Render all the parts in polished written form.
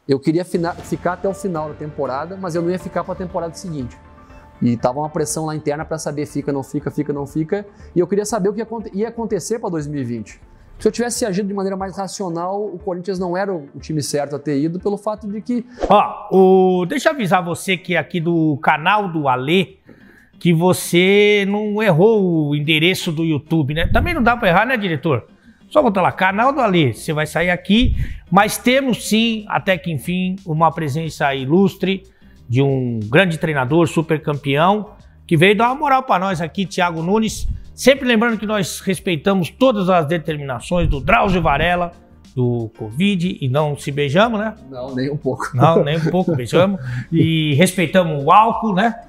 eu queria ficar até o final da temporada, mas eu não ia ficar para a temporada seguinte. E tava uma pressão lá interna para saber fica, não fica, fica, não fica. E eu queria saber o que ia acontecer para 2020. Se eu tivesse agido de maneira mais racional, o Corinthians não era o time certo a ter ido, pelo fato de que... Deixa eu avisar você que aqui do canal do Alê, que você não errou o endereço do YouTube, né? Também não dá para errar, né, diretor? Só botar lá, canal do Alê, você vai sair aqui, mas temos sim, até que enfim, uma presença ilustre de um grande treinador, super campeão, que veio dar uma moral para nós aqui, Thiago Nunes. Sempre lembrando que nós respeitamos todas as determinações do Drauzio Varela, do Covid, e não se beijamos, né? Não, nem um pouco. Não, nem um pouco beijamos. E respeitamos o álcool, né?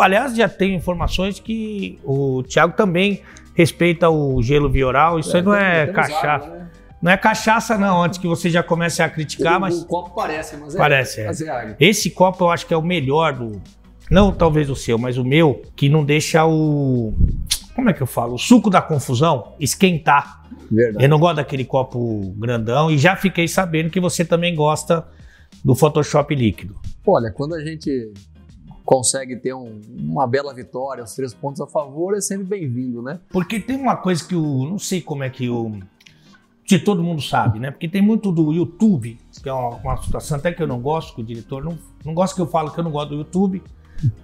Aliás, já tem informações que o Thiago também respeita o gelo Vioral. Isso aí não é cachaça. Água, né? Não é cachaça, não, antes que você já comece a criticar, mas... O copo parece, mas é... Parece, é. Esse copo eu acho que é o melhor do... Não talvez o seu, mas o meu, que não deixa o... Como é que eu falo? O suco da confusão esquentar. Verdade. Eu não gosto daquele copo grandão e já fiquei sabendo que você também gosta do Photoshop líquido. Olha, quando a gente consegue ter uma bela vitória, os 3 pontos a favor, é sempre bem-vindo, né? Porque tem uma coisa que não sei como é que que todo mundo sabe, né? Porque tem muito do YouTube, que é uma situação até que eu não gosto, que o diretor não gosta que eu falo que eu não gosto do YouTube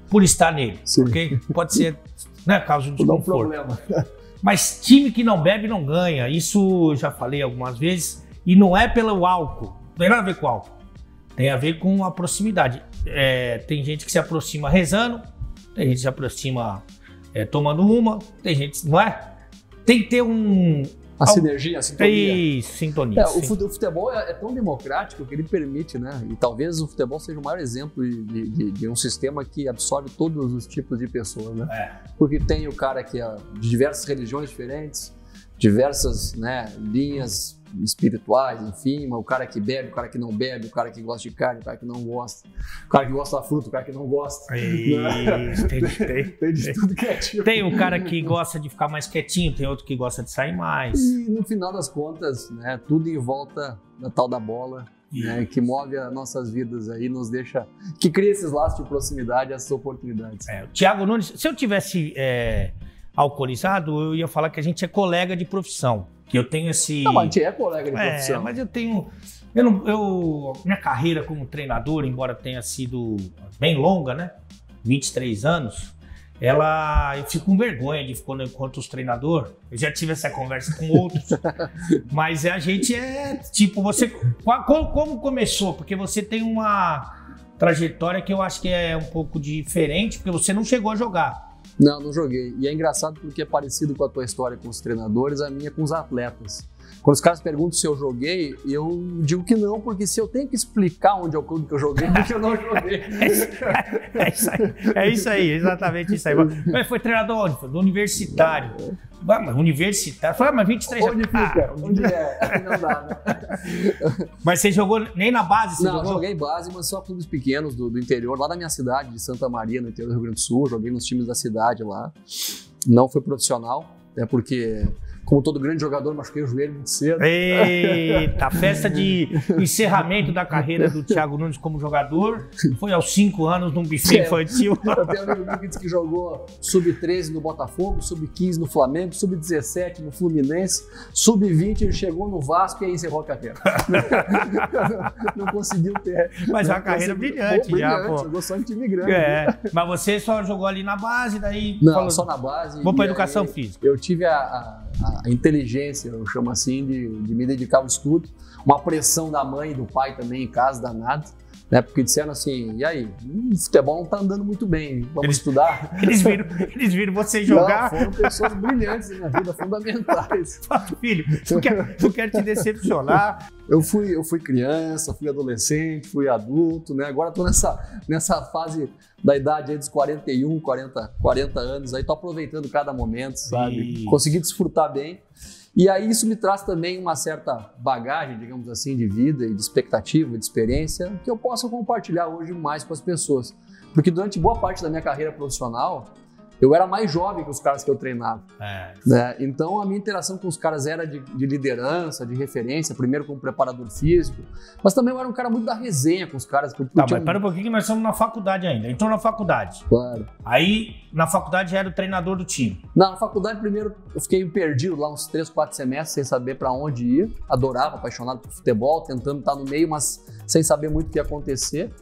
por estar nele. Sim. Porque pode ser, né, causa de desconforto. Não problema. Mas time que não bebe não ganha. Isso eu já falei algumas vezes. E não é pelo álcool. Não tem nada a ver com álcool. Tem a ver com a proximidade. Tem gente que se aproxima rezando, tem gente que se aproxima tomando uma, tem gente, não é? Tem que ter a sinergia, a sintonia. Sintonia. O futebol é tão democrático que ele permite, né? E talvez o futebol seja o maior exemplo de um sistema que absorve todos os tipos de pessoas, né? Porque tem o cara que é de diversas religiões diferentes, diversas, né, linhas espirituais, enfim, o cara que bebe, o cara que não bebe, o cara que gosta de carne, o cara que não gosta, o cara que gosta da fruta, o cara que não gosta. Tem de tudo que é tipo. Tem um cara que gosta de ficar mais quietinho, tem outro que gosta de sair mais. E no final das contas, né, tudo em volta da tal da bola, né, que move as nossas vidas aí, nos deixa, que cria esses laços de proximidade, essas oportunidades. O Thiago Nunes, se eu tivesse alcoolizado, eu ia falar que a gente é colega de profissão. Que eu tenho esse... Não, mas a gente é colega de profissão. Mas eu tenho... minha carreira como treinador, embora tenha sido bem longa, né? 23 anos, eu fico com vergonha de quando eu encontro os treinadores. Eu já tive essa conversa com outros. Mas a gente tipo, você... Como começou? Porque você tem uma trajetória que eu acho que é um pouco diferente, porque você não chegou a jogar. Não joguei. E é engraçado porque é parecido com a tua história com os treinadores, a minha com os atletas. Quando os caras perguntam se eu joguei, eu digo que não, porque se eu tenho que explicar onde é o clube que eu joguei, porque eu não joguei. É isso aí, exatamente isso aí. Mas foi treinador onde? Foi do Universitário. Mas universitário? Foi, mas 23 anos. Onde fica? Onde é? Não dá, né? Mas você jogou nem na base? Não, joguei base, mas só clubes pequenos do interior, lá da minha cidade, de Santa Maria, no interior do Rio Grande do Sul. Joguei nos times da cidade lá. Não foi profissional, porque... Como todo grande jogador, machuquei o joelho muito cedo. Eita, a festa de encerramento da carreira do Thiago Nunes como jogador foi aos 5 anos num buffet infantil. Eu tenho um amigo meu que disse que jogou sub-13 no Botafogo, sub-15 no Flamengo, sub-17 no Fluminense, sub-20 ele chegou no Vasco e aí encerrou a carreira. Não conseguiu ter. Mas é uma carreira brilhante já, pô. Jogou só em time grande. Mas você só jogou ali na base, daí... Não, só na base. Vou pra educação física. Eu tive a inteligência, eu chamo assim, de me dedicar ao estudo. Uma pressão da mãe e do pai também em casa, danado, né? Porque disseram assim, e aí, o futebol não tá andando muito bem, vamos estudar? Eles viram você jogar? Não, foram pessoas brilhantes na minha vida, fundamentais. Filho, não quero te decepcionar. Eu fui criança, fui adolescente, fui adulto, né? Agora tô nessa fase da idade aí dos 41, 40 anos, aí tô aproveitando cada momento, sabe? Isso. Consegui desfrutar bem. E aí isso me traz também uma certa bagagem, digamos assim, de vida e de expectativa, de experiência, que eu posso compartilhar hoje mais com as pessoas. Porque durante boa parte da minha carreira profissional, eu era mais jovem que os caras que eu treinava. Né? Então a minha interação com os caras era de liderança, de referência, primeiro como preparador físico, mas também eu era um cara muito da resenha com os caras. Mas pera um pouquinho que nós estamos na faculdade ainda. Entrou na faculdade. Claro. Aí, na faculdade, já era o treinador do time. Não, na faculdade, primeiro, eu fiquei perdido lá uns 3, 4 semestres, sem saber para onde ir. Adorava, apaixonado por futebol, tentando estar no meio, mas sem saber muito o que ia acontecer.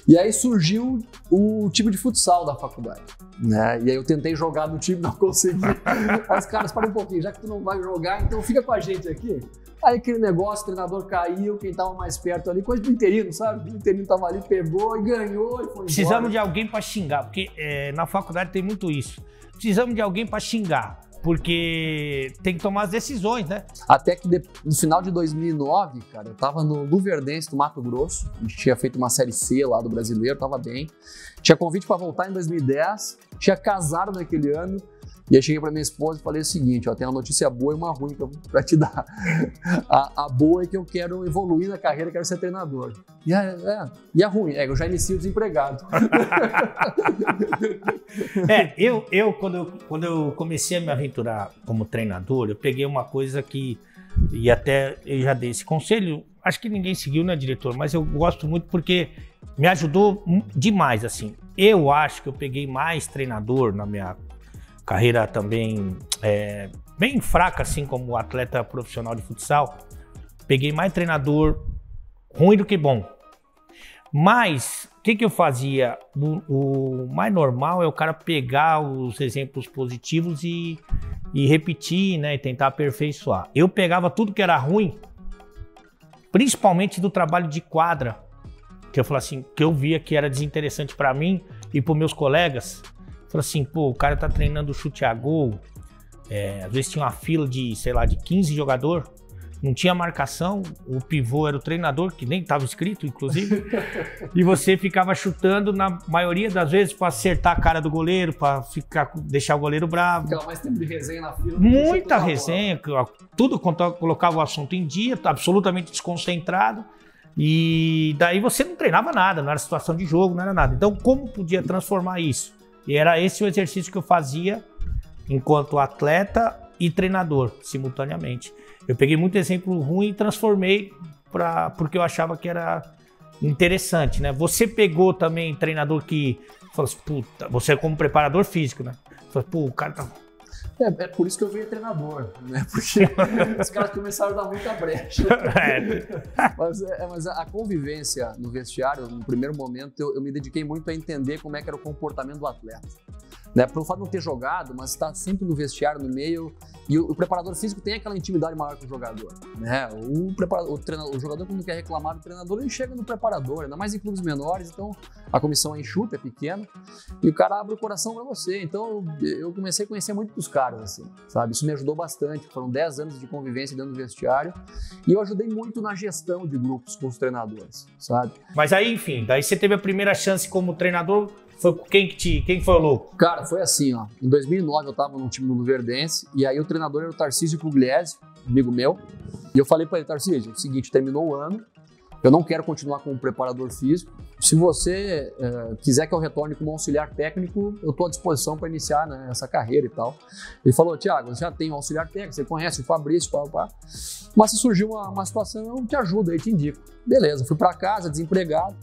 E aí surgiu o time de futsal da faculdade, né? E aí eu tentei jogar no time, não consegui. Aí os caras, para um pouquinho, já que tu não vai jogar, então fica com a gente aqui. Aí aquele negócio, o treinador caiu, quem tava mais perto ali, coisa do interino, sabe? O interino tava ali, pegou e ganhou e foi Precisamos embora. de alguém para xingar, porque na faculdade tem muito isso. Precisamos de alguém para xingar, porque tem que tomar as decisões, né? Até que no final de 2009, cara, eu tava no Luverdense do Mato Grosso, a gente tinha feito uma Série C lá do Brasileiro, tava bem. Tinha convite para voltar em 2010, tinha casado naquele ano. E aí cheguei pra minha esposa e falei o seguinte, ó, tem uma notícia boa e uma ruim pra te dar. A boa é que eu quero evoluir na carreira, quero ser treinador. E a ruim é que eu já inicio desempregado. Quando eu comecei a me aventurar como treinador, eu peguei uma coisa que, e até eu já dei esse conselho, acho que ninguém seguiu, né, diretor? Mas eu gosto muito porque me ajudou demais, assim. Eu acho que eu peguei mais treinador na minha carreira também bem fraca, assim como atleta profissional de futsal. Peguei mais treinador ruim do que bom. Mas o que eu fazia? O mais normal é o cara pegar os exemplos positivos e repetir, né, e tentar aperfeiçoar. Eu pegava tudo que era ruim, principalmente do trabalho de quadra, que eu falava assim, que eu via que era desinteressante para mim e para meus colegas. Falei assim, pô, o cara tá treinando chute a gol, às vezes tinha uma fila de, sei lá, de 15 jogadores, não tinha marcação, o pivô era o treinador, que nem estava escrito, inclusive, e você ficava chutando, na maioria das vezes, para acertar a cara do goleiro, para deixar o goleiro bravo. Ficava mais tempo de resenha na fila. Muita resenha, tudo colocava o assunto em dia, absolutamente desconcentrado, e daí você não treinava nada, não era situação de jogo, não era nada. Então, como podia transformar isso? E era esse o exercício que eu fazia enquanto atleta e treinador, simultaneamente. Eu peguei muito exemplo ruim e transformei porque eu achava que era interessante, né? Você pegou também treinador que falou assim, puta, você como preparador físico, né? Falou, pô, o cara tá... É por isso que eu virei treinador, né? Porque os caras começaram a dar muita brecha. Mas a convivência no vestiário, no primeiro momento, eu me dediquei muito a entender como é que era o comportamento do atleta. Né? Pelo fato de não ter jogado, mas estar sempre no vestiário, no meio, e o preparador físico tem aquela intimidade maior com o jogador. Né? O jogador, quando quer reclamar do treinador, ele chega no preparador, ainda mais em clubes menores, então a comissão é enxuta, é pequena, e o cara abre o coração para você. Então eu comecei a conhecer muito dos caras, assim, sabe? Isso me ajudou bastante, foram 10 anos de convivência dentro do vestiário, e eu ajudei muito na gestão de grupos com os treinadores, sabe? Mas aí, enfim, daí você teve a primeira chance como treinador. Foi quem foi o louco? Cara, foi assim, ó. Em 2009 eu tava num time do Luverdense e aí o treinador era o Tarcísio Pugliese, amigo meu. E eu falei pra ele, Tarcísio, é o seguinte, terminou o ano, eu não quero continuar como preparador físico. Se você quiser que eu retorne como auxiliar técnico, eu tô à disposição para iniciar, né, essa carreira e tal. Ele falou, Thiago, você já tem um auxiliar técnico, você conhece o Fabrício, pá. Mas se surgir uma situação, eu te ajudo, aí te indico. Beleza, fui para casa, desempregado.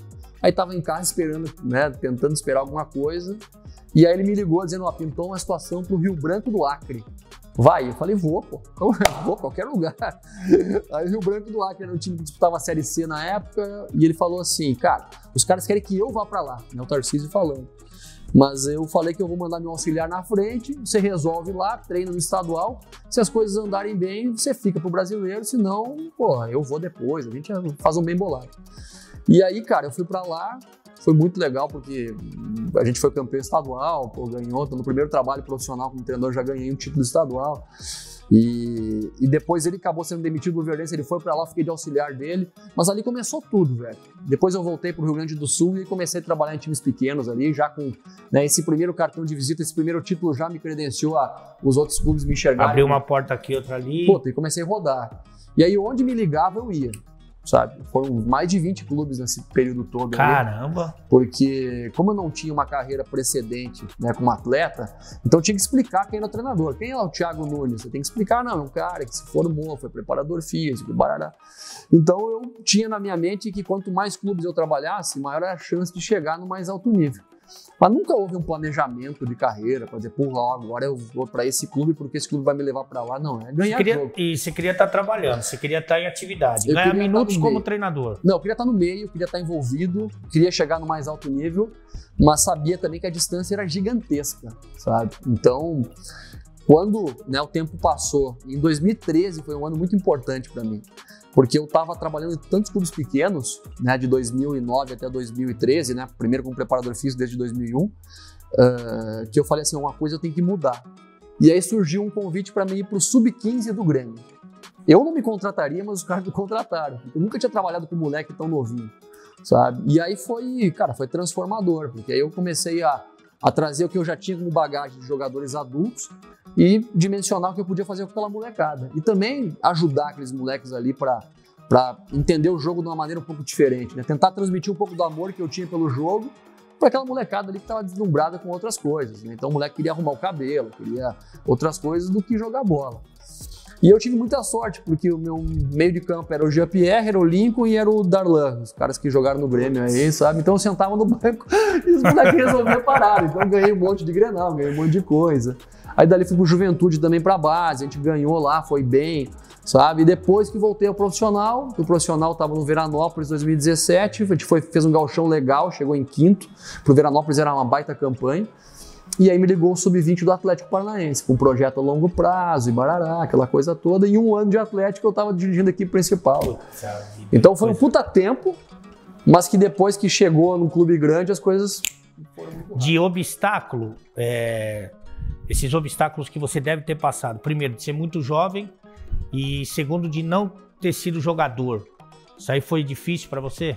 Aí tava em casa esperando, né, tentando esperar alguma coisa, e aí ele me ligou dizendo, ó, pintou uma situação pro Rio Branco do Acre. Vai, eu falei, vou, pô, vou qualquer lugar. Aí o Rio Branco do Acre era um time que disputava a Série C na época, e ele falou assim, cara, os caras querem que eu vá pra lá, né, o Tarcísio falando. Mas eu falei que eu vou mandar meu auxiliar na frente, você resolve lá, treina no estadual, se as coisas andarem bem, você fica pro brasileiro, senão, pô, eu vou depois, a gente faz um bem bolado. E aí, cara, eu fui pra lá, foi muito legal porque a gente foi campeão estadual, pô, ganhou, no primeiro trabalho profissional como treinador já ganhei um título estadual. E depois ele acabou sendo demitido do Luverdense, ele foi pra lá, fiquei de auxiliar dele, mas ali começou tudo, velho. Depois eu voltei pro Rio Grande do Sul e comecei a trabalhar em times pequenos ali, já com, né, esse primeiro cartão de visita, esse primeiro título já me credenciou a os outros clubes me enxergarem. Abriu uma porta aqui, outra ali. Puta, e comecei a rodar. E aí onde me ligava eu ia. sabe? Foram mais de 20 clubes nesse período todo. Caramba! Ali, porque como eu não tinha uma carreira precedente, né, como atleta, então eu tinha que explicar quem era o treinador. Quem é o Thiago Nunes? Você tem que explicar, não, é um cara que se formou, foi preparador físico, barará. Então eu tinha na minha mente que quanto mais clubes eu trabalhasse, maior era a chance de chegar no mais alto nível. Mas nunca houve um planejamento de carreira para dizer, porra, agora eu vou para esse clube porque esse clube vai me levar para lá. Não, é ganhar jogo. E você queria estar trabalhando, você queria estar em atividade, ganhar minutos como treinador. Não, eu queria estar no meio, queria estar envolvido, queria chegar no mais alto nível, mas sabia também que a distância era gigantesca, sabe? Então, quando, né, o tempo passou, em 2013 foi um ano muito importante para mim. Porque eu estava trabalhando em tantos clubes pequenos, né, de 2009 até 2013, né, primeiro como preparador físico desde 2001, que eu falei assim, uma coisa eu tenho que mudar. E aí surgiu um convite para mim ir para o Sub-15 do Grêmio. Eu não me contrataria, mas os caras me contrataram. Eu nunca tinha trabalhado com um moleque tão novinho, sabe? E aí foi transformador, porque aí eu comecei a trazer o que eu já tinha como bagagem de jogadores adultos e dimensionar o que eu podia fazer com aquela molecada. E também ajudar aqueles moleques ali para entender o jogo de uma maneira um pouco diferente, né? Tentar transmitir um pouco do amor que eu tinha pelo jogo para aquela molecada ali que estava deslumbrada com outras coisas, né? Então o moleque queria arrumar o cabelo, queria outras coisas do que jogar bola. E eu tive muita sorte, porque o meu meio de campo era o Jean-Pierre, era o Lincoln e era o Darlan, os caras que jogaram no Grêmio aí, sabe? Então eu sentava no banco e os moleques resolviam parar. Então eu ganhei um monte de Grenal, ganhei um monte de coisa. Aí dali fui pro Juventude também pra base, a gente ganhou lá, foi bem, sabe? E depois que voltei ao profissional, o profissional tava no Veranópolis 2017, a gente fez um gauchão legal, chegou em quinto, pro Veranópolis era uma baita campanha. E aí me ligou o Sub-20 do Atlético Paranaense, com um projeto a longo prazo, e barará, aquela coisa toda. E um ano de Atlético eu estava dirigindo a equipe principal. Então foi um puta tempo, mas que depois que chegou no clube grande, as coisas foram muito rápidas. De obstáculo, esses obstáculos que você deve ter passado. Primeiro, de ser muito jovem e segundo, de não ter sido jogador. Isso aí foi difícil para você?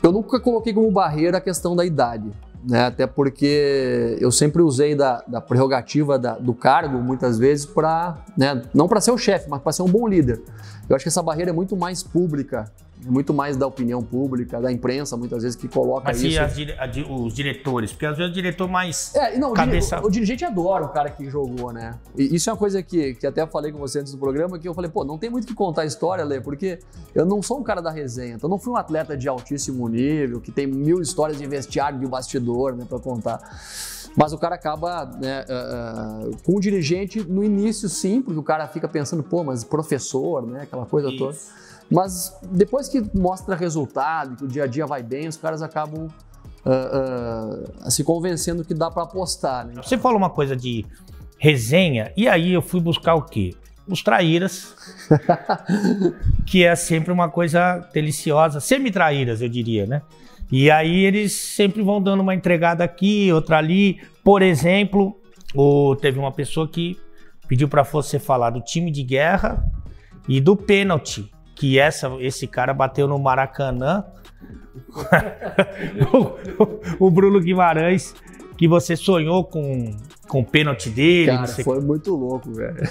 Eu nunca coloquei como barreira a questão da idade. Né, até porque eu sempre usei da prerrogativa do cargo, muitas vezes, para, né, não para ser o chefe, mas para ser um bom líder. Eu acho que essa barreira é muito mais pública, muito mais da opinião pública, da imprensa, muitas vezes, que coloca isso. Mas e os diretores? Porque às vezes o diretor mais cabeça... O dirigente adora o cara que jogou, né? E isso é uma coisa que até falei com você antes do programa, que eu falei, pô, não tem muito o que contar a história, Lê, porque eu não sou um cara da resenha, então eu não fui um atleta de altíssimo nível, que tem 1000 histórias de vestiário, de bastidor, né, pra contar. Mas o cara acaba, né, com o dirigente no início, sim, porque o cara fica pensando, pô, mas professor, né, aquela coisa isso. Toda. Mas depois que mostra resultado, que o dia a dia vai bem, os caras acabam se convencendo que dá para apostar. Né? Você falou uma coisa de resenha, e aí eu fui buscar o quê? Os traíras, que é sempre uma coisa deliciosa, semi-traíras, eu diria, né? E aí eles sempre vão dando uma entregada aqui, outra ali. Por exemplo, teve uma pessoa que pediu para você falar do time de guerra e do pênalti, que esse cara bateu no Maracanã. o Bruno Guimarães, que você sonhou com o pênalti dele. Cara, foi muito louco, velho.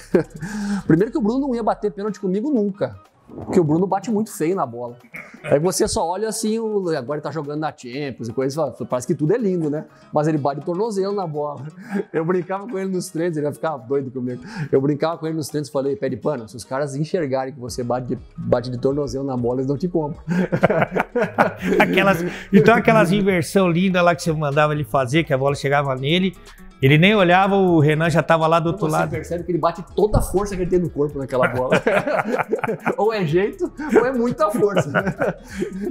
Primeiro que o Bruno não ia bater pênalti comigo nunca. Porque o Bruno bate muito feio na bola. Aí você só olha assim, agora ele tá jogando na Champions e coisa, parece que tudo é lindo, né? Mas ele bate tornozelo na bola. Eu brincava com ele nos treinos, ele ia ficar doido comigo. Eu brincava com ele nos treinos e falei, pé de pano, se os caras enxergarem que você bate de tornozelo na bola, eles não te compram. Aquelas inversão linda lá que você mandava ele fazer, que a bola chegava nele, ele nem olhava, o Renan já estava lá do outro lado. Você percebe que ele bate toda a força que ele tem no corpo naquela bola. Ou é jeito, ou é muita força.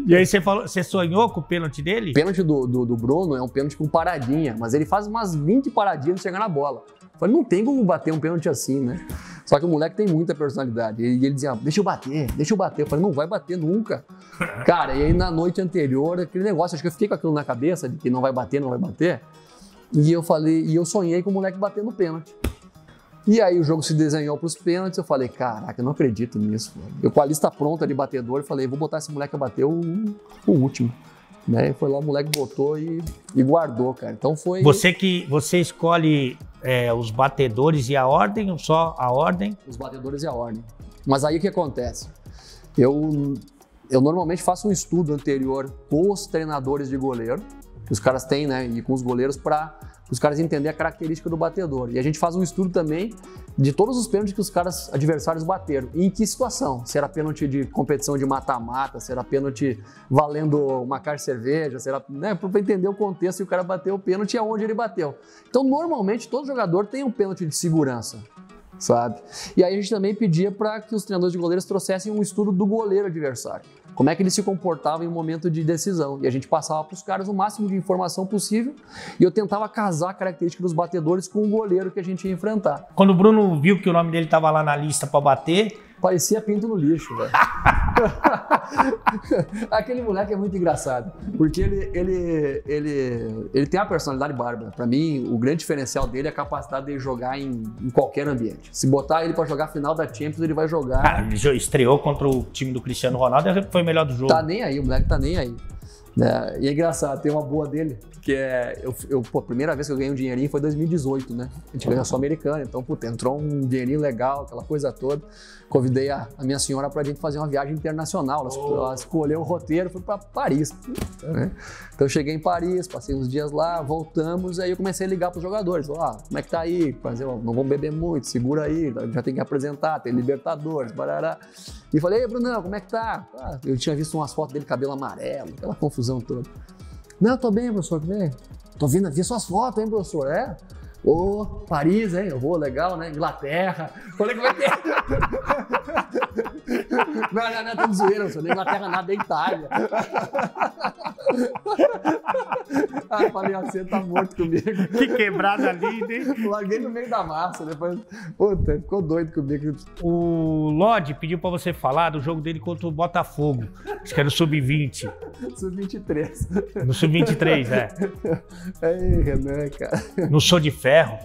E aí você sonhou com o pênalti dele? O pênalti do Bruno é um pênalti com paradinha, mas ele faz umas 20 paradinhas de chegar na bola. Eu falei, não tem como bater um pênalti assim, né? Só que o moleque tem muita personalidade. E ele dizia, deixa eu bater. Eu falei, não vai bater nunca. Cara, e aí na noite anterior, aquele negócio, acho que eu fiquei com aquilo na cabeça, de que não vai bater. E eu sonhei com o moleque batendo o pênalti. E aí o jogo se desenhou para os pênaltis, eu falei, caraca, eu não acredito nisso. Eu com a lista pronta de batedor, eu falei, vou botar esse moleque a bater o último. Né? E foi lá, o moleque botou e guardou, cara. Então foi... Você escolhe os batedores e a ordem, ou só a ordem? Os batedores e a ordem. Mas aí o que acontece? Eu eu normalmente faço um estudo anterior com os treinadores de goleiro, que os caras têm, né, e com os goleiros para os caras entenderem a característica do batedor. E a gente faz um estudo também de todos os pênaltis que os caras adversários bateram. E em que situação? Se era pênalti de competição de mata-mata, se era pênalti valendo uma caixa de cerveja, se era, né, para entender o contexto e o cara bateu o pênalti e aonde ele bateu. Então, normalmente, todo jogador tem um pênalti de segurança, sabe? E aí a gente também pedia para que os treinadores de goleiros trouxessem um estudo do goleiro adversário. Como é que ele se comportava em um momento de decisão. E a gente passava para os caras o máximo de informação possível e eu tentava casar a característica dos batedores com o goleiro que a gente ia enfrentar. Quando o Bruno viu que o nome dele estava lá na lista para bater... Parecia pinto no lixo, velho. Aquele moleque é muito engraçado, porque ele tem a personalidade bárbara. Pra mim, o grande diferencial dele é a capacidade de jogar em qualquer ambiente. Se botar ele pra jogar a final da Champions, ele vai jogar. Cara, ele estreou contra o time do Cristiano Ronaldo e foi o melhor do jogo. Tá nem aí, o moleque tá nem aí. E é engraçado, tem uma boa dele, que é, a primeira vez que eu ganhei um dinheirinho foi em 2018, né? A gente ganhou a Sul-Americana, então, puta, entrou um dinheirinho legal, aquela coisa toda. Convidei a minha senhora pra gente fazer uma viagem internacional, ela escolheu o roteiro, foi pra Paris, né? Então eu cheguei em Paris, passei uns dias lá, voltamos, aí eu comecei a ligar pros jogadores, como é que tá aí? Não vamos beber muito, segura aí, já tem que apresentar, tem Libertadores, barará. E falei, ei, Brunão, como é que tá? Eu tinha visto umas fotos dele, cabelo amarelo, aquela confusão toda. Não, tô bem, professor, tô bem. Tô vendo aqui suas fotos, hein, professor? Paris, hein? Eu vou, legal, né? Inglaterra. Falei, como é que é? Não, tô de zoeira, professor. Inglaterra nada, é Itália. Falei, você tá morto comigo. Que quebrada linda, hein? Larguei no meio da massa, depois... Puta, ficou doido comigo. O Lodge pediu pra você falar do jogo dele contra o Botafogo. Acho que era o Sub-20. Sub-23. No Sub-23, é. Aí, Renan, cara. No Sou de Ferro.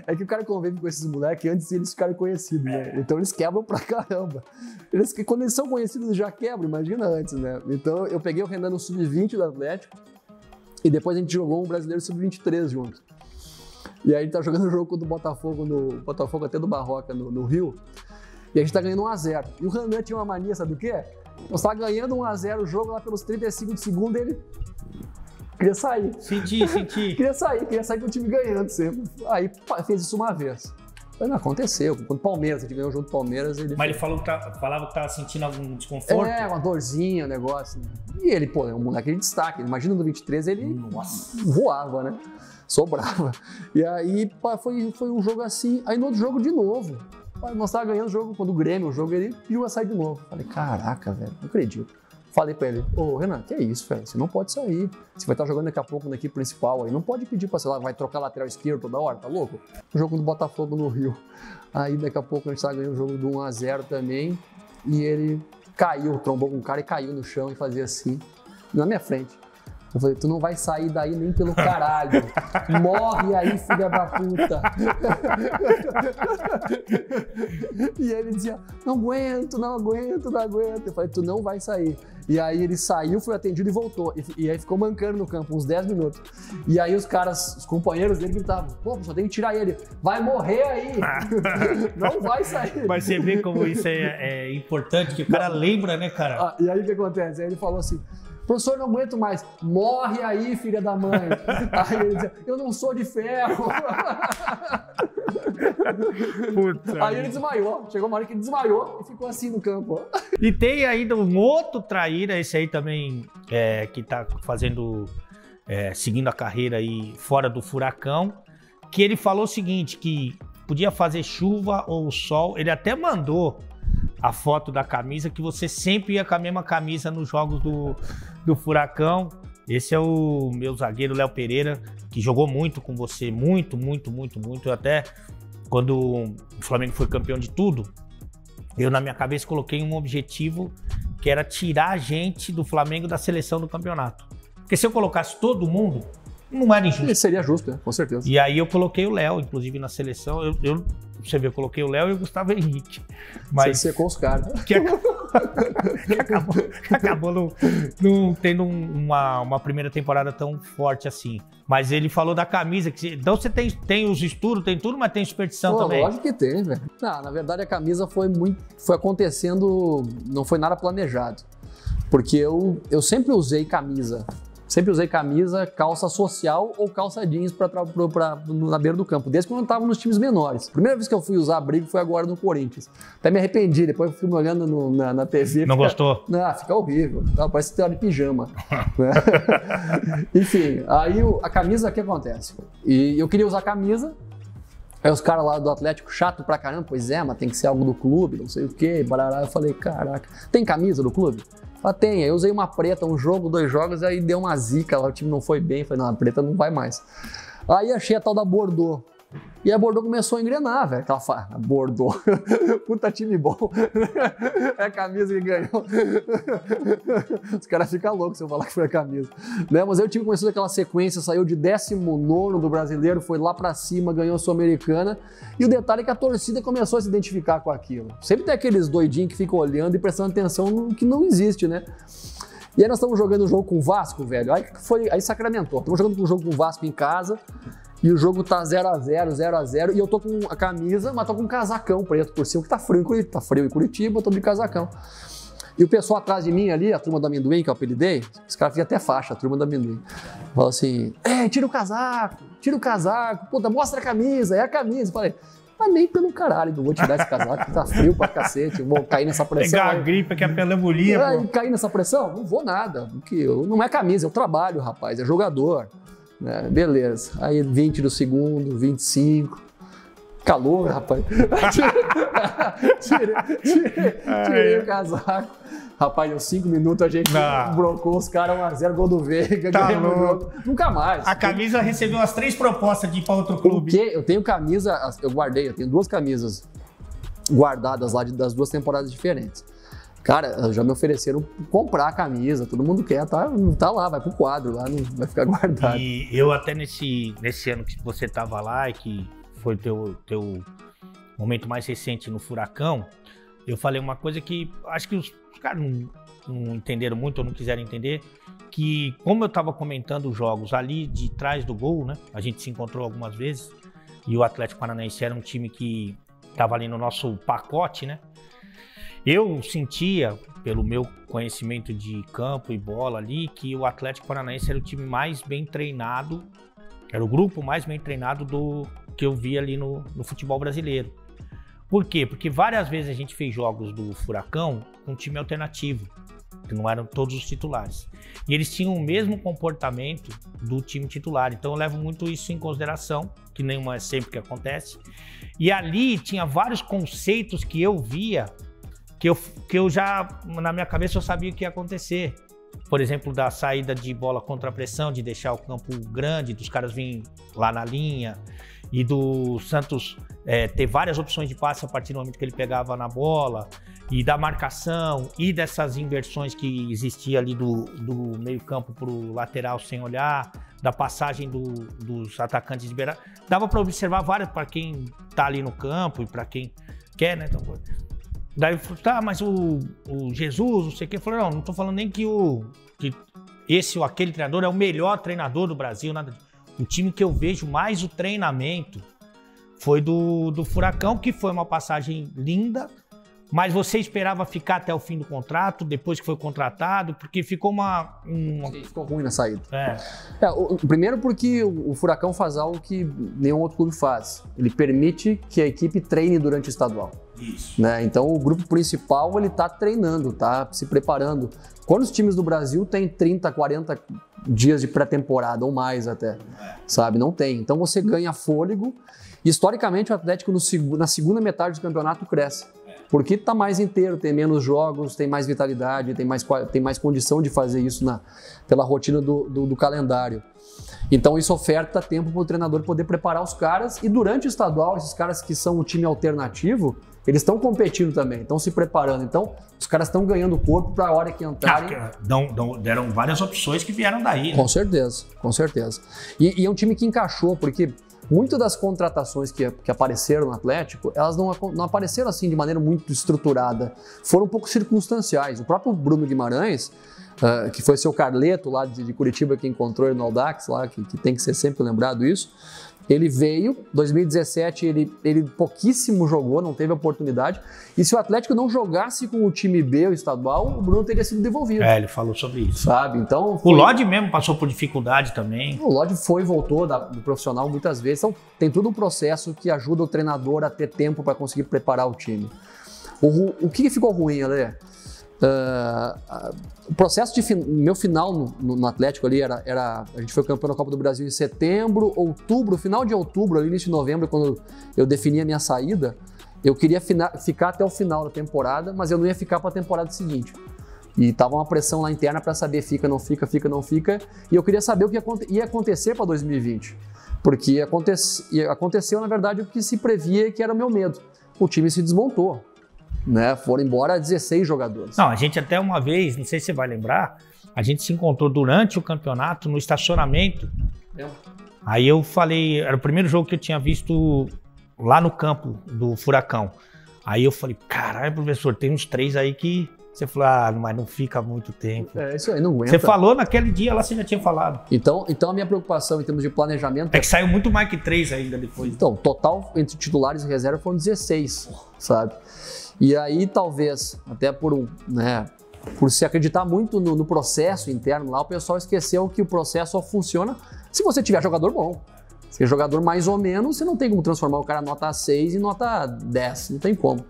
É que o cara convive com esses moleques antes de eles ficarem conhecidos, né? Então eles quebram pra caramba. Quando eles são conhecidos, eles já quebram, imagina antes, né? Então eu peguei o Renan no Sub-20 do Atlético e depois a gente jogou um brasileiro Sub-23 junto. E aí a gente tá jogando o jogo contra o Botafogo até do Barroca, no Rio, e a gente tá ganhando 1-0. E o Renan tinha uma mania, sabe do quê? Nós tava ganhando 1-0 o jogo lá pelos 35 de segundo, ele queria sair. Senti. Queria sair com o time ganhando sempre. Aí fez isso uma vez. Mas não aconteceu. Quando o Palmeiras, a gente ganhou junto com o Palmeiras. Mas ele falava que tava sentindo algum desconforto? Uma dorzinha, um negócio. Né? E ele, é um moleque de destaque. Imagina no 23 ele voava, né? Sobrava. E aí foi um jogo assim. Aí no outro jogo de novo. Nós tava ganhando o jogo, quando o Grêmio, ele pediu a sair de novo. Falei, caraca, velho, não acredito. Falei pra ele, Renan, que é isso, velho? Você não pode sair. Você vai estar jogando daqui a pouco na equipe principal aí. Não pode pedir pra, sei lá, vai trocar lateral esquerdo toda hora, tá louco? O jogo do Botafogo no Rio. Aí daqui a pouco a gente tava ganhando o jogo do 1-0 também. E ele caiu, trombou com o cara e caiu no chão e fazia assim, na minha frente. Eu falei, tu não vai sair daí nem pelo caralho. Morre aí, filha da puta. E ele dizia, não aguento. Eu falei, tu não vai sair. E aí ele saiu, foi atendido e voltou. E aí ficou mancando no campo, uns 10 minutos. E aí os companheiros dele gritavam, só tem que tirar ele. Vai morrer aí. Não vai sair. Mas você vê como isso é importante, que o cara lembra, né, cara? E aí o que acontece? Aí ele falou assim, professor, não aguento mais. Morre aí, filha da mãe. Aí ele dizia, eu não sou de ferro. Puta. Aí ele desmaiou. Chegou uma hora que ele desmaiou e ficou assim no campo. E tem ainda um outro traíra, esse aí também, que tá seguindo a carreira aí fora do Furacão, que ele falou o seguinte, que podia fazer chuva ou sol. Ele até mandou a foto da camisa, que você sempre ia com a mesma camisa nos jogos do Furacão. Esse é o meu zagueiro, Léo Pereira, que jogou muito com você, muito. Eu até, quando o Flamengo foi campeão de tudo, eu na minha cabeça coloquei um objetivo que era tirar a gente do Flamengo da seleção do campeonato. Porque se eu colocasse todo mundo, não era injusto. Isso seria justo, né? Com certeza. E aí eu coloquei o Léo, inclusive na seleção. Você vê, eu coloquei o Léo e o Gustavo Henrique. Mas você secou os caras. acabou não tendo uma primeira temporada tão forte assim. Mas ele falou da camisa. Então você tem os estudos, tem tudo, mas tem superstição também. Lógico que tem, velho. Na verdade, a camisa foi acontecendo, não foi nada planejado. Porque eu sempre usei camisa. Sempre usei camisa, calça social ou calça jeans na beira do campo, desde quando eu estava nos times menores. A primeira vez que eu fui usar abrigo foi agora no Corinthians. Até me arrependi, depois eu fui me olhando na TV. Não gostou? Não, fica horrível. Parece que tem hora de pijama. Enfim, aí a camisa, o que acontece? E eu queria usar camisa, aí os caras lá do Atlético, chato pra caramba, pois é, mas tem que ser algo do clube, não sei o quê, barará. Eu falei, caraca, tem camisa do clube? Tem, aí eu usei uma preta, um jogo, 2 jogos, aí deu uma zica lá, o time não foi bem, falei, não, a preta não vai mais. Aí achei a tal da Bordeaux. E a Bordeaux começou a engrenar, velho. Aquela Bordeaux. Puta time bom. É a camisa que ganhou. Os caras ficam loucos se eu falar que foi a camisa. Né? Mas aí o time começou aquela sequência, saiu de 19º do brasileiro, foi lá pra cima, ganhou a Sul-Americana. E o detalhe é que a torcida começou a se identificar com aquilo. Sempre tem aqueles doidinhos que ficam olhando e prestando atenção no que não existe, né? E aí nós estamos jogando um jogo com o Vasco, velho. Aí sacramentou. Estamos jogando um jogo com o Vasco em casa. E o jogo tá 0x0, 0x0. E eu tô com a camisa, mas tô com um casacão preto por cima, que tá frio em Curitiba. Tá frio em Curitiba, eu tô de casacão. E o pessoal atrás de mim ali, a turma do amendoim, que eu apelidei, os caras ficam até faixa, a turma do amendoim. Fala assim, tira o casaco, puta, mostra a camisa, é a camisa. Eu falei, mas nem pelo caralho, não vou tirar esse casaco, tá frio pra cacete, eu vou cair nessa pressão. Pegar a gripe que é pela mulher, pô. Cair nessa pressão? Não vou nada, porque não é camisa, eu trabalho, rapaz, é jogador. Beleza, aí 20 do segundo, 25, calor, rapaz. Tirei o casaco. Rapaz, em 5 minutos a gente brocou os caras 1x0, gol do Veiga, ganhamos o jogo. Nunca mais. A camisa recebeu as 3 propostas de ir para outro clube. Porque eu tenho camisa, eu tenho 2 camisas guardadas lá das 2 temporadas diferentes. Cara, já me ofereceram comprar a camisa, todo mundo quer, tá lá, vai pro quadro lá, não vai ficar guardado. E eu até nesse ano que você tava lá e que foi o teu momento mais recente no Furacão, eu falei uma coisa que acho que os caras não entenderam muito ou não quiseram entender, que como eu tava comentando os jogos ali de trás do gol, né, a gente se encontrou algumas vezes, e o Atlético Paranaense era um time que tava ali no nosso pacote, né, eu sentia, pelo meu conhecimento de campo e bola ali, que o Atlético Paranaense era o time mais bem treinado, era o grupo mais bem treinado do que eu vi ali no futebol brasileiro. Por quê? Porque várias vezes a gente fez jogos do Furacão com um time alternativo, que não eram todos os titulares. E eles tinham o mesmo comportamento do time titular, então eu levo muito isso em consideração, que não é sempre que acontece. E ali tinha vários conceitos que eu via, que eu já, na minha cabeça, eu sabia o que ia acontecer. Por exemplo, da saída de bola contra a pressão, de deixar o campo grande, dos caras virem lá na linha, e do Santos ter várias opções de passe a partir do momento que ele pegava na bola, e da marcação, e dessas inversões que existia ali do meio campo para o lateral sem olhar, da passagem dos atacantes de beira. Dava para observar várias para quem tá ali no campo e para quem quer, né? Então, daí eu falei, tá, mas o Jesus, não sei o que, eu falei, não tô falando nem que esse ou aquele treinador é o melhor treinador do Brasil, nada. O time que eu vejo mais o treinamento foi do Furacão, que foi uma passagem linda, mas você esperava ficar até o fim do contrato, depois que foi contratado, porque ficou Sim, ficou ruim na saída. Primeiro porque o Furacão faz algo que nenhum outro clube faz. Ele permite que a equipe treine durante o estadual. Isso. Né? Então o grupo principal ele tá treinando, tá se preparando. Quando os times do Brasil têm 30, 40 dias de pré-temporada ou mais até, sabe? Não tem. Então você ganha fôlego. Historicamente o Atlético na segunda metade do campeonato cresce. Porque tá mais inteiro, tem menos jogos, tem mais vitalidade, tem mais condição de fazer isso pela rotina do calendário. Então isso oferta tempo para o treinador poder preparar os caras, e durante o estadual, esses caras que são um time alternativo, eles estão competindo também, estão se preparando. Então os caras estão ganhando corpo para a hora que entrarem. Deram várias opções que vieram daí. Né? Com certeza, com certeza. E é um time que encaixou, porque muitas das contratações que apareceram no Atlético, elas não apareceram assim de maneira muito estruturada, foram um pouco circunstanciais. O próprio Bruno Guimarães, que foi seu Carleto lá de Curitiba que encontrou ele no Audax, lá, que tem que ser sempre lembrado isso, ele veio, em 2017 ele pouquíssimo jogou, não teve oportunidade, e se o Atlético não jogasse com o time B, o estadual, o Bruno teria sido devolvido. Ele falou sobre isso. Sabe, então... O Lodi mesmo passou por dificuldade também. O Lodi foi e voltou do profissional muitas vezes, então tem todo um processo que ajuda o treinador a ter tempo para conseguir preparar o time. O que ficou ruim, Ale? O processo de meu final no Atlético ali a gente foi campeão da Copa do Brasil em setembro, outubro, final de outubro, ali, início de novembro, quando eu defini a minha saída, eu queria ficar até o final da temporada, mas eu não ia ficar para a temporada seguinte. E tava uma pressão lá interna para saber fica, não fica, e eu queria saber o que ia acontecer para 2020, porque aconteceu, na verdade, o que se previa, que era o meu medo. O time se desmontou. Né? Foram embora 16 jogadores. Não, a gente até uma vez, não sei se você vai lembrar, a gente se encontrou durante o campeonato no estacionamento. Aí eu falei, era o primeiro jogo que eu tinha visto lá no campo do Furacão. Aí eu falei, caralho, professor, tem uns 3 aí que... Você falou, mas não fica muito tempo. Isso aí, não aguenta. Você falou naquele dia lá, você já tinha falado. Então a minha preocupação em termos de planejamento... É que saiu muito mais que 3 ainda depois. Então, total entre titulares e reserva foram 16, sabe? E aí, talvez, até por se acreditar muito no processo interno lá, o pessoal esqueceu que o processo só funciona se você tiver jogador bom. Se é jogador mais ou menos, você não tem como transformar o cara nota 6 em nota 10, não tem como.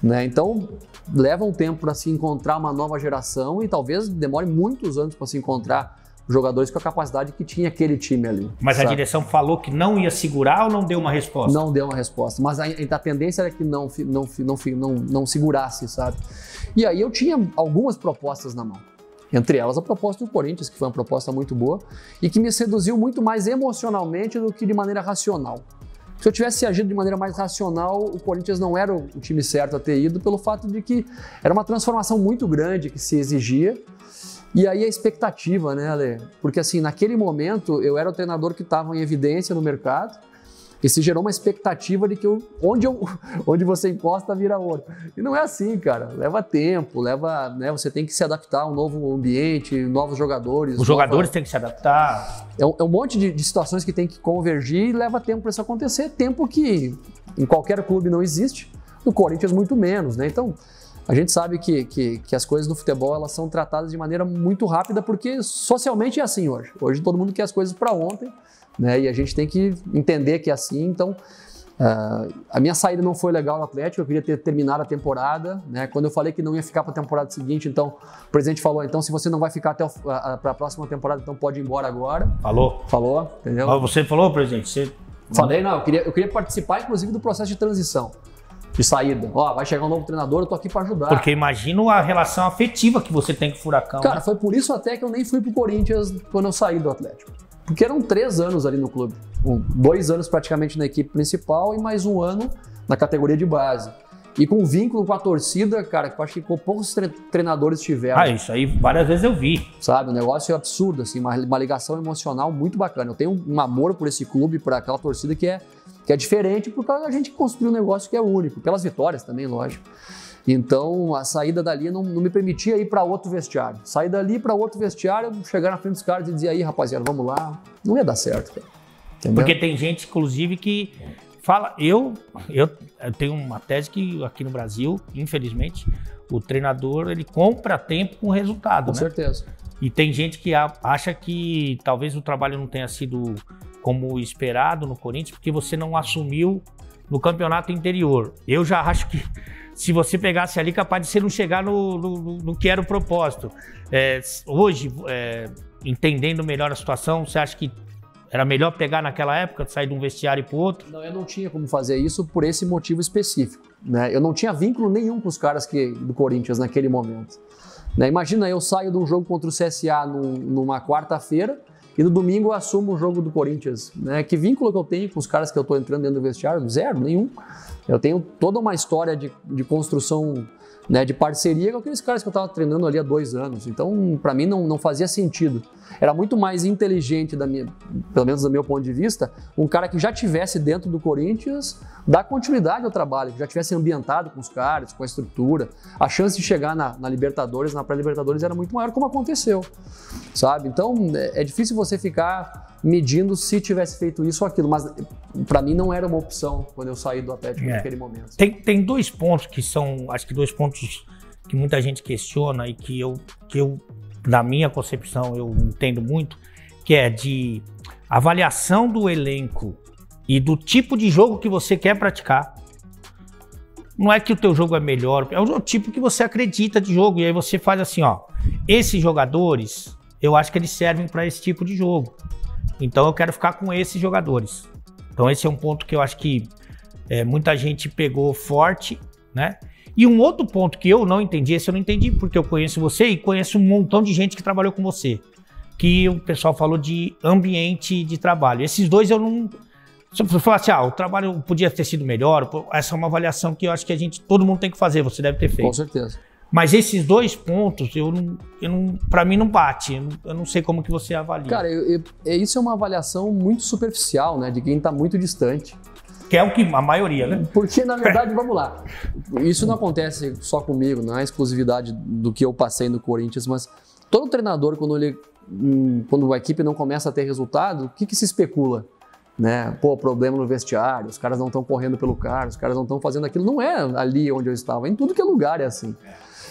Né? Então, leva um tempo para se encontrar uma nova geração e talvez demore muitos anos para se encontrar jogadores com a capacidade que tinha aquele time ali. Mas sabe? A direção falou que não ia segurar ou não deu uma resposta? Não deu uma resposta, mas a tendência era que não segurasse, sabe? E aí eu tinha algumas propostas na mão. Entre elas a proposta do Corinthians, que foi uma proposta muito boa e que me seduziu muito mais emocionalmente do que de maneira racional. Se eu tivesse agido de maneira mais racional, o Corinthians não era o time certo a ter ido, pelo fato de que era uma transformação muito grande que se exigia. E aí a expectativa, né, Ale? Porque assim, naquele momento eu era o treinador que estava em evidência no mercado e se gerou uma expectativa de que onde você encosta vira ouro. E não é assim, cara. Leva tempo, você tem que se adaptar a um novo ambiente, novos jogadores. Os jogadores têm que se adaptar. É um monte de situações que tem que convergir e leva tempo para isso acontecer. Tempo que em qualquer clube não existe, no Corinthians muito menos, né? Então, a gente sabe que as coisas no futebol elas são tratadas de maneira muito rápida porque socialmente é assim hoje. Hoje todo mundo quer as coisas para ontem, né? E a gente tem que entender que é assim. Então, a minha saída não foi legal no Atlético, eu queria ter terminado a temporada, né? Quando eu falei que não ia ficar para a temporada seguinte, então o presidente falou, então se você não vai ficar até para a próxima temporada, então pode ir embora agora. Falou, entendeu? Você falou, presidente? Falei, não, eu queria participar inclusive do processo de transição. De saída. Vai chegar um novo treinador, eu tô aqui para ajudar. Porque imagino a relação afetiva que você tem com o Furacão. Cara, né? Foi por isso até que eu nem fui pro Corinthians quando eu saí do Atlético. Porque eram 3 anos ali no clube. 2 anos praticamente na equipe principal e mais 1 ano na categoria de base. E com vínculo com a torcida, cara, que eu acho que poucos treinadores tiveram. Isso aí várias vezes eu vi. Sabe, um negócio absurdo, assim, uma ligação emocional muito bacana. Eu tenho um amor por esse clube, por aquela torcida que é diferente, porque a gente construiu um negócio que é único, pelas vitórias também, lógico. Então, a saída dali não me permitia ir para outro vestiário. Sair dali para outro vestiário, chegar na frente dos caras e dizer aí, rapaziada, vamos lá. Não ia dar certo, cara. Entendeu? Porque tem gente, inclusive, que fala... Eu tenho uma tese que aqui no Brasil, infelizmente, o treinador ele compra tempo com resultado. Com certeza. E tem gente que acha que talvez o trabalho não tenha sido como esperado no Corinthians, porque você não assumiu no campeonato interior. Eu já acho que se você pegasse ali, capaz de você não chegar no que era o propósito. Hoje, entendendo melhor a situação, você acha que era melhor pegar naquela época, sair de um vestiário para o outro? Não, eu não tinha como fazer isso por esse motivo específico. Né? Eu não tinha vínculo nenhum com os caras do Corinthians naquele momento. Né? Imagina, eu saio de um jogo contra o CSA numa quarta-feira e no domingo eu assumo o jogo do Corinthians, né? Que vínculo que eu tenho com os caras que eu tô entrando dentro do vestiário? Zero, nenhum. Eu tenho toda uma história de construção, né, de parceria com aqueles caras que eu estava treinando ali há 2 anos. Então, para mim, não fazia sentido. Era muito mais inteligente, pelo menos do meu ponto de vista, um cara que já tivesse dentro do Corinthians dar continuidade ao trabalho, que já tivesse ambientado com os caras, com a estrutura. A chance de chegar na Libertadores, na pré-Libertadores, era muito maior, como aconteceu, sabe? Então, é difícil você ficar medindo se tivesse feito isso ou aquilo, mas para mim não era uma opção quando eu saí do Atlético naquele momento. Tem 2 pontos que são, acho que 2 pontos que muita gente questiona e que eu, na minha concepção, eu entendo muito, que é de avaliação do elenco e do tipo de jogo que você quer praticar. Não é que o teu jogo é melhor, é o tipo que você acredita de jogo, e aí você faz assim, ó, esses jogadores, eu acho que eles servem para esse tipo de jogo. Então eu quero ficar com esses jogadores. Então esse é um ponto que eu acho que muita gente pegou forte, né? E um outro ponto que eu não entendi, esse eu não entendi porque eu conheço você e conheço um montão de gente que trabalhou com você, que o pessoal falou de ambiente de trabalho. Esses 2 eu não... Se você falar assim, o trabalho podia ter sido melhor, essa é uma avaliação que eu acho que todo mundo tem que fazer, você deve ter feito. Com certeza. Mas esses 2 pontos, para mim não bate, eu não sei como que você avalia. Cara, isso é uma avaliação muito superficial, né, de quem está muito distante. Que é o que a maioria, né? Porque, na verdade, vamos lá, isso não acontece só comigo, não é exclusividade do que eu passei no Corinthians, mas todo treinador, quando a equipe não começa a ter resultado, o que se especula? Né? Pô, problema no vestiário, os caras não estão correndo pelo cara, os caras não estão fazendo aquilo. Não é ali onde eu estava, em tudo que é lugar é assim.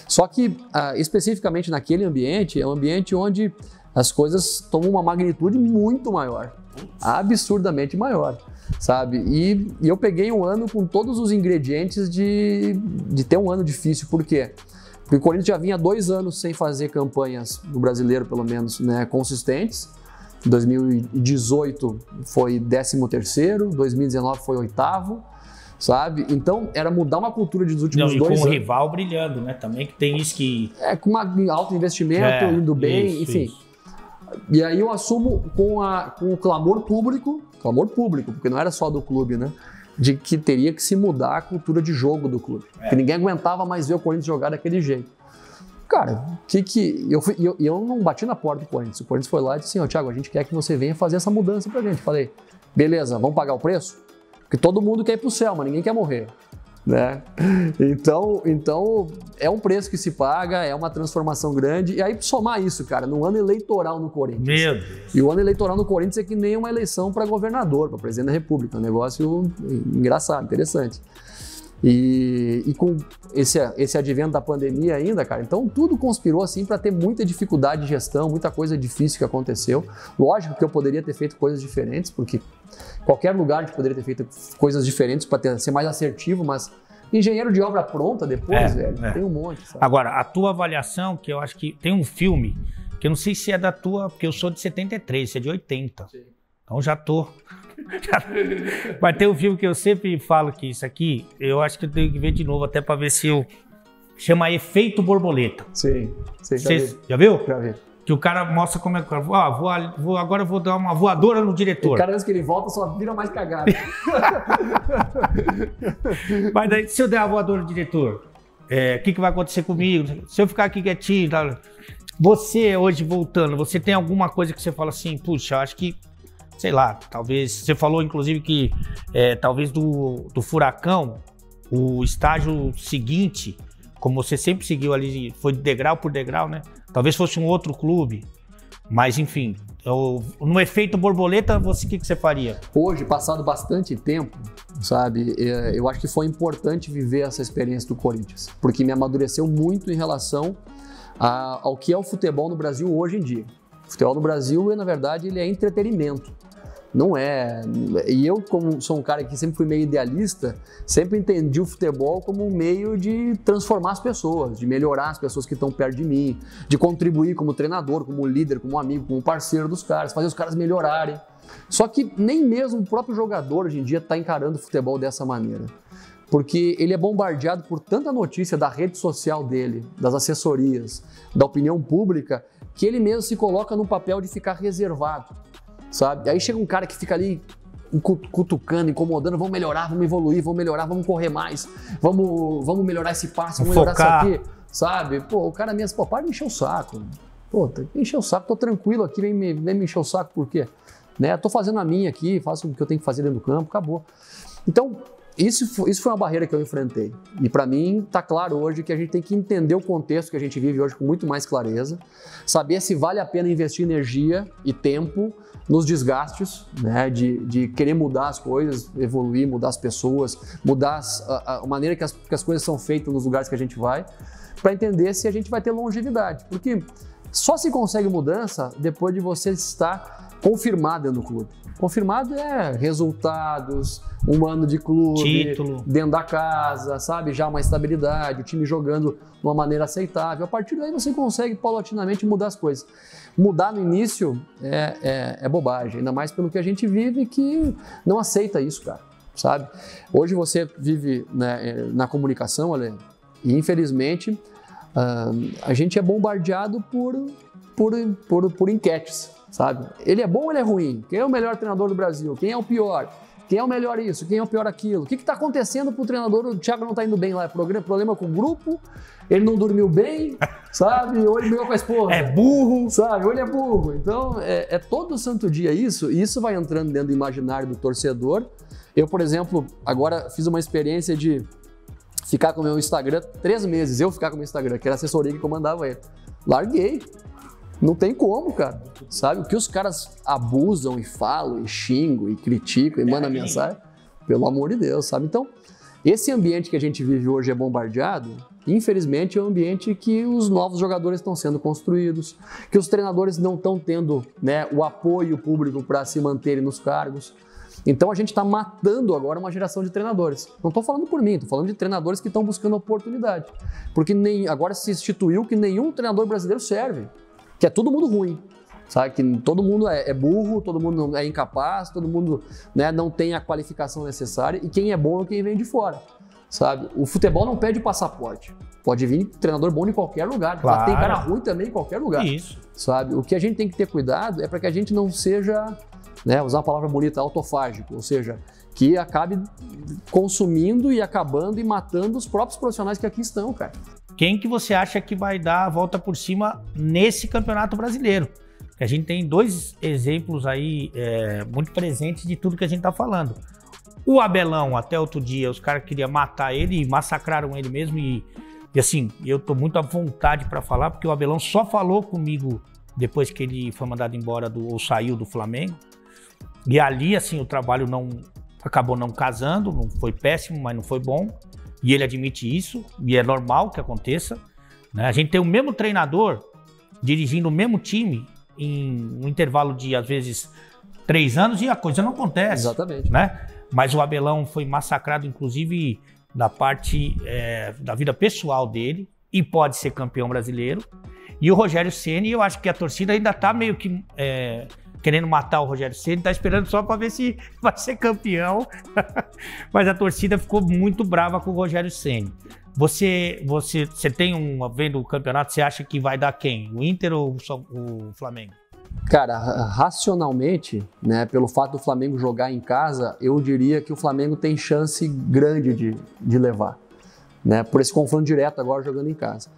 Só que, especificamente naquele ambiente, é um ambiente onde as coisas tomam uma magnitude muito maior, absurdamente maior, sabe? E eu peguei um ano com todos os ingredientes de ter um ano difícil. Por quê? Porque o Corinthians já vinha 2 anos sem fazer campanhas, no brasileiro pelo menos, né, consistentes. 2018 foi 13º, 2019 foi 8º, sabe? Então era mudar uma cultura dos últimos 2 anos. E com o rival brilhando, né? Também que tem isso que... com alto investimento, indo bem, enfim. Isso. E aí eu assumo com o clamor público, porque não era só do clube, né? De que teria que se mudar a cultura de jogo do clube. Que ninguém aguentava mais ver o Corinthians jogar daquele jeito. Cara, eu não bati na porta do Corinthians. O Corinthians foi lá e disse assim, Thiago, a gente quer que você venha fazer essa mudança pra gente. Falei, beleza, vamos pagar o preço? Porque todo mundo quer ir pro céu, mas ninguém quer morrer, né? Então é um preço que se paga, é uma transformação grande. E aí somar isso, cara, no ano eleitoral no Corinthians. Meu Deus. E o ano eleitoral no Corinthians é que nem uma eleição para governador, para presidente da República. Um negócio engraçado, interessante. E com esse advento da pandemia ainda, cara, então tudo conspirou assim para ter muita dificuldade de gestão, muita coisa difícil que aconteceu. Lógico que eu poderia ter feito coisas diferentes, porque qualquer lugar a gente poderia ter feito coisas diferentes para ser mais assertivo, mas engenheiro de obra pronta depois, velho, tem um monte, sabe? Agora, a tua avaliação, que eu acho que tem um filme, que eu não sei se é da tua, porque eu sou de 73, você é de 80. Sim. Então já tô... Mas tem um filme que eu sempre falo que isso aqui, eu acho que eu tenho que ver de novo até para ver se eu... Chama Efeito Borboleta. Sim, já viu? Já vi. Que o cara mostra como é que... agora eu vou dar uma voadora no diretor. O cara, antes que ele volta, só vira mais cagado. Mas daí, se eu der a voadora no diretor, o que vai acontecer comigo? Se eu ficar aqui quietinho... Tá? Você, hoje, voltando, você tem alguma coisa que você fala assim, puxa, acho que... Sei lá, talvez... Você falou, inclusive, que talvez do Furacão, o estágio seguinte, como você sempre seguiu ali, foi degrau por degrau, né? Talvez fosse um outro clube. Mas, enfim, no Efeito Borboleta, o que você faria? Hoje, passado bastante tempo, sabe? Eu acho que foi importante viver essa experiência do Corinthians. Porque me amadureceu muito em relação ao que é o futebol no Brasil hoje em dia. O futebol no Brasil, na verdade, ele é entretenimento. Não é. E eu, como sou um cara que sempre fui meio idealista, sempre entendi o futebol como um meio de transformar as pessoas, de melhorar as pessoas que estão perto de mim, de contribuir como treinador, como líder, como amigo, como parceiro dos caras, fazer os caras melhorarem. Só que nem mesmo o próprio jogador hoje em dia está encarando o futebol dessa maneira. Porque ele é bombardeado por tanta notícia da rede social dele, das assessorias, da opinião pública, que ele mesmo se coloca no papel de ficar reservado, sabe? Aí chega um cara que fica ali cutucando, incomodando, vamos melhorar, vamos evoluir, vamos melhorar, vamos correr mais, vamos melhorar esse passe, vamos melhorar isso aqui, sabe? Pô, o cara mesmo, pô, para de encher o saco. Pô, encher o saco, tô tranquilo aqui, vem me encher o saco por quê? Né? Tô fazendo a minha aqui, faço o que eu tenho que fazer dentro do campo, acabou. Então, isso foi uma barreira que eu enfrentei. E para mim, tá claro hoje que a gente tem que entender o contexto que a gente vive hoje com muito mais clareza, saber se vale a pena investir energia e tempo nos desgastes, né, de querer mudar as coisas, evoluir, mudar as pessoas, mudar a maneira que as coisas são feitas nos lugares que a gente vai, para entender se a gente vai ter longevidade. Porque só se consegue mudança depois de você estar confirmado dentro do clube. Confirmado é resultados, um ano de clube, título dentro da casa, sabe? Já uma estabilidade, o time jogando de uma maneira aceitável. A partir daí você consegue paulatinamente mudar as coisas. Mudar no início é bobagem, ainda mais pelo que a gente vive que não aceita isso, cara, sabe? Hoje você vive, né, na comunicação, olha, e infelizmente a gente é bombardeado por enquetes, sabe? Ele é bom ou ele é ruim? Quem é o melhor treinador do Brasil? Quem é o pior? Quem é o melhor isso? Quem é o pior aquilo? O que está acontecendo para o treinador? O Thiago não está indo bem lá. É problema com o grupo? Ele não dormiu bem? Sabe? Ou ele brigou com a esposa? É burro? Sabe? Ou ele é burro. Então, é todo santo dia isso. E isso vai entrando dentro do imaginário do torcedor. Eu, por exemplo, agora fiz uma experiência de ficar com o meu Instagram 3 meses. Eu ficar com o meu Instagram, que era a assessoria que comandava ele. Larguei. Não tem como, cara, sabe? O que os caras abusam e falam, e xingam, e criticam, e mandam mensagem, pelo amor de Deus, sabe? Então, esse ambiente que a gente vive hoje é bombardeado, infelizmente é um ambiente que os novos jogadores estão sendo construídos, que os treinadores não estão tendo, né, o apoio público para se manterem nos cargos. Então a gente está matando agora uma geração de treinadores. Não estou falando por mim, estou falando de treinadores que estão buscando oportunidade. Porque agora se instituiu que nenhum treinador brasileiro serve. Que é todo mundo ruim, sabe? Que todo mundo é burro, todo mundo é incapaz, todo mundo, né, não tem a qualificação necessária e quem é bom é quem vem de fora, sabe? O futebol não pede passaporte. Pode vir treinador bom em qualquer lugar. Claro. Tem cara ruim também em qualquer lugar. Isso. Sabe? O que a gente tem que ter cuidado é para que a gente não seja, né, usar uma palavra bonita, autofágico, ou seja, que acabe consumindo e acabando e matando os próprios profissionais que aqui estão, cara. Quem que você acha que vai dar a volta por cima nesse Campeonato Brasileiro? A gente tem 2 exemplos aí muito presentes de tudo que a gente tá falando. O Abelão, até outro dia, os caras queriam matar ele e massacraram ele mesmo. E assim, eu tô muito à vontade para falar, porque o Abelão só falou comigo depois que ele foi mandado embora ou saiu do Flamengo. E ali, assim, o trabalho acabou não casando, não foi péssimo, mas não foi bom. E ele admite isso, e é normal que aconteça, né? A gente tem o mesmo treinador dirigindo o mesmo time em um intervalo de, às vezes, 3 anos e a coisa não acontece. Exatamente. Né? Mas o Abelão foi massacrado, inclusive, da parte da vida pessoal dele, e pode ser campeão brasileiro. E o Rogério Ceni, eu acho que a torcida ainda está meio que querendo matar o Rogério Ceni, está esperando só para ver se vai ser campeão. Mas a torcida ficou muito brava com o Rogério Ceni. Você tem vendo o campeonato, você acha que vai dar quem? O Inter ou o Flamengo? Cara, racionalmente, né, pelo fato do Flamengo jogar em casa, eu diria que o Flamengo tem chance grande de levar, né, por esse confronto direto agora jogando em casa.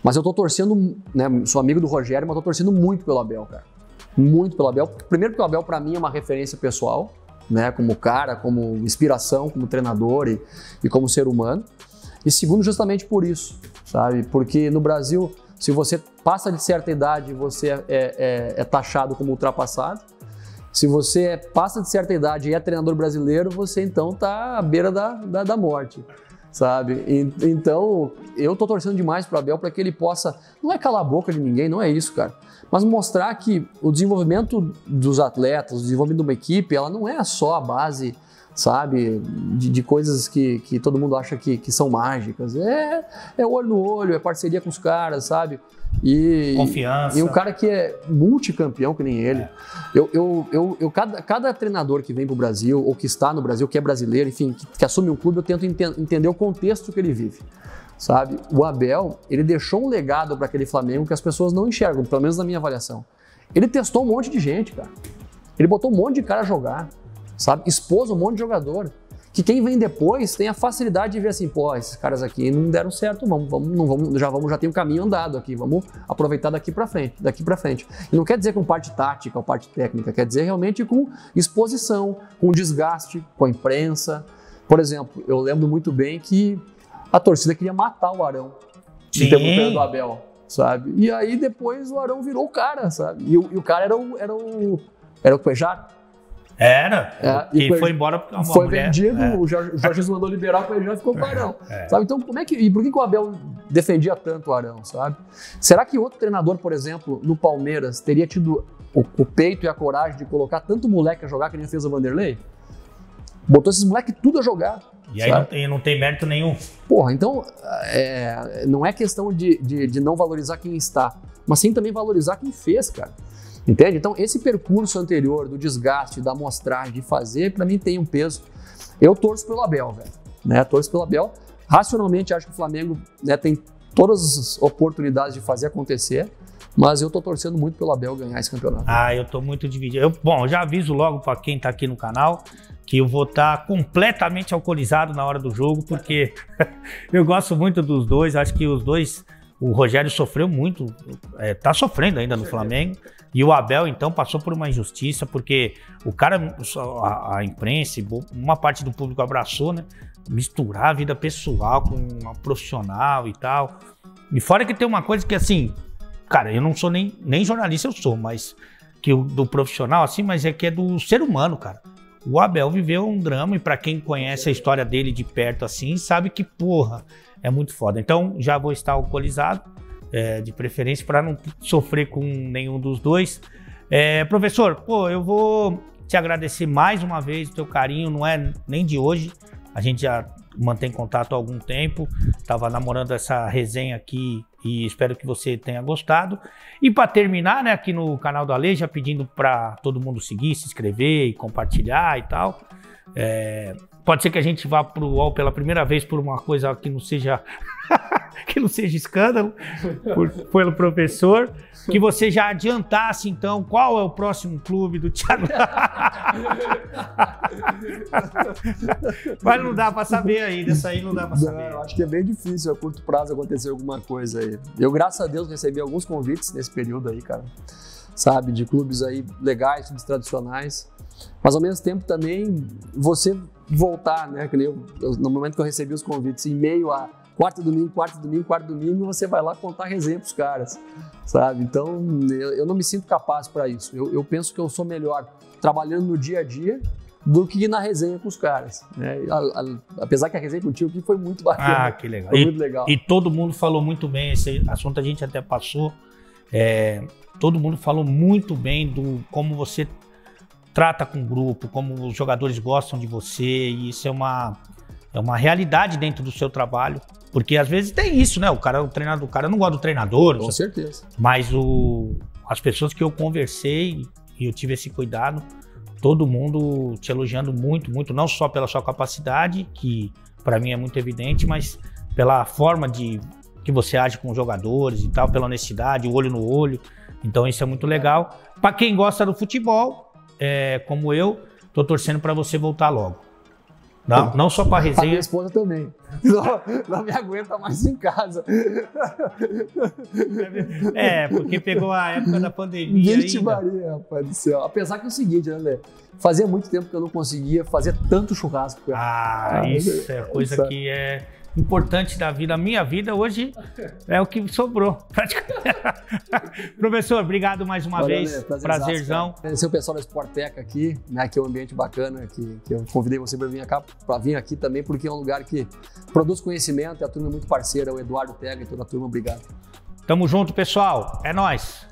Mas eu tô torcendo, né, sou amigo do Rogério, mas tô torcendo muito pelo Abel, cara. Muito pelo Abel. Primeiro porque o Abel, para mim, é uma referência pessoal, né, como cara, como inspiração, como treinador e como ser humano. E segundo, justamente por isso, sabe? Porque no Brasil, se você passa de certa idade, você é taxado como ultrapassado. Se você passa de certa idade e é treinador brasileiro, você então tá à beira da morte, sabe? Então, eu tô torcendo demais pro Abel para que ele possa, não é calar a boca de ninguém, não é isso, cara, mas mostrar que o desenvolvimento dos atletas, o desenvolvimento de uma equipe, ela não é só a base, sabe, de coisas que todo mundo acha que são mágicas. É olho no olho, é parceria com os caras, sabe? E confiança. E um cara que é multicampeão, que nem ele. Cada treinador que vem pro Brasil, ou que está no Brasil, que é brasileiro, enfim, que assume um clube, eu tento entender o contexto que ele vive, sabe? O Abel, ele deixou um legado para aquele Flamengo que as pessoas não enxergam, pelo menos na minha avaliação. Ele testou um monte de gente, cara. Ele botou um monte de cara a jogar, sabe? Expôs um monte de jogador. Que quem vem depois tem a facilidade de ver assim, pô, esses caras aqui não deram certo, já tem um caminho andado aqui, vamos aproveitar daqui para frente. E não quer dizer com parte tática ou parte técnica, quer dizer realmente com exposição, com desgaste, com a imprensa. Por exemplo, eu lembro muito bem que a torcida queria matar o Arão de ter um do Abel, sabe? E aí depois o Arão virou o cara, sabe? E o cara era o Cuejar. E foi embora porque uma foi mulher, vendido, o Jorge Jesus mandou liberar o Cuejar e ficou com o Arão. Sabe? Então, e por que o Abel defendia tanto o Arão, sabe? Será que outro treinador, por exemplo, no Palmeiras, teria tido o peito e a coragem de colocar tanto moleque a jogar que nem fez o Vanderlei? Botou esses moleques tudo a jogar. E aí não tem mérito nenhum. Porra, então não é questão de não valorizar quem está, mas sim também valorizar quem fez, cara. Entende? Então esse percurso anterior do desgaste, da amostragem, de fazer, pra mim tem um peso. Eu torço pelo Abel, velho. Né? Torço pelo Abel. Racionalmente acho que o Flamengo, né, tem todas as oportunidades de fazer acontecer, mas eu tô torcendo muito pelo Abel ganhar esse campeonato. Eu tô muito dividido. Eu já aviso logo pra quem tá aqui no canal que eu vou estar completamente alcoolizado na hora do jogo, porque eu gosto muito dos dois, acho que os dois, o Rogério sofreu muito, tá sofrendo ainda no Flamengo, e o Abel então passou por uma injustiça, porque o cara, a imprensa, uma parte do público abraçou, né, misturar a vida pessoal com a profissional e tal, e fora que tem uma coisa que assim, cara, eu não sou nem jornalista, eu sou, mas que do profissional assim, mas que é do ser humano, cara. O Abel viveu um drama e pra quem conhece a história dele de perto assim, sabe que, porra, é muito foda. Então já vou estar alcoolizado, de preferência para não sofrer com nenhum dos dois. Professor, pô, eu vou te agradecer mais uma vez o teu carinho, não é nem de hoje, a gente já mantém contato há algum tempo, tava namorando essa resenha aqui e espero que você tenha gostado. E para terminar, né, aqui no canal do Ale, já pedindo para todo mundo seguir, se inscrever e compartilhar e tal. Pode ser que a gente vá pro UOL pela primeira vez por uma coisa que não seja que não seja escândalo, pelo professor. Que você já adiantasse, então, qual é o próximo clube do Thiago. Mas não dá para saber ainda, isso aí não dá para saber. Eu acho que é bem difícil a curto prazo acontecer alguma coisa aí. Eu, graças a Deus, recebi alguns convites nesse período aí, cara. Sabe, de clubes aí legais, clubes tradicionais. Mas ao mesmo tempo também você voltar, né? Que nem no momento que eu recebi os convites, em meio a quarto domingo, você vai lá contar resenha pros caras, sabe? Então, eu não me sinto capaz para isso. Eu penso que eu sou melhor trabalhando no dia a dia do que na resenha com os caras, né? Apesar que a resenha contigo aqui foi muito bacana. Que legal. Foi muito legal. E todo mundo falou muito bem, esse assunto a gente até passou, todo mundo falou muito bem do como você trata com o grupo, como os jogadores gostam de você, e isso é uma realidade dentro do seu trabalho. Porque às vezes tem isso, né? O treinador, o cara não gosta do treinador. Com certeza. Mas as pessoas que eu conversei e eu tive esse cuidado, todo mundo te elogiando muito, muito, não só pela sua capacidade, que para mim é muito evidente, mas pela forma que você age com os jogadores e tal, pela honestidade, o olho no olho. Então isso é muito legal. Para quem gosta do futebol, como eu, tô torcendo para você voltar logo. Não só para resenha. A minha esposa também. Não me aguenta mais em casa. Porque pegou a época da pandemia. Vixe Maria, rapaz do céu. Apesar que é o seguinte, né, Lê? Fazia muito tempo que eu não conseguia fazer tanto churrasco. Isso é coisa que é importante da vida. A minha vida hoje é o que sobrou. Professor, obrigado mais uma vez. Prazerzão. Agradecer o pessoal da Sporteca aqui, né, que é um ambiente bacana, que eu convidei você para vir aqui também, porque é um lugar que produz conhecimento, e a turma é muito parceira, o Eduardo Tega e toda a turma, obrigado. Tamo junto, pessoal. É nóis.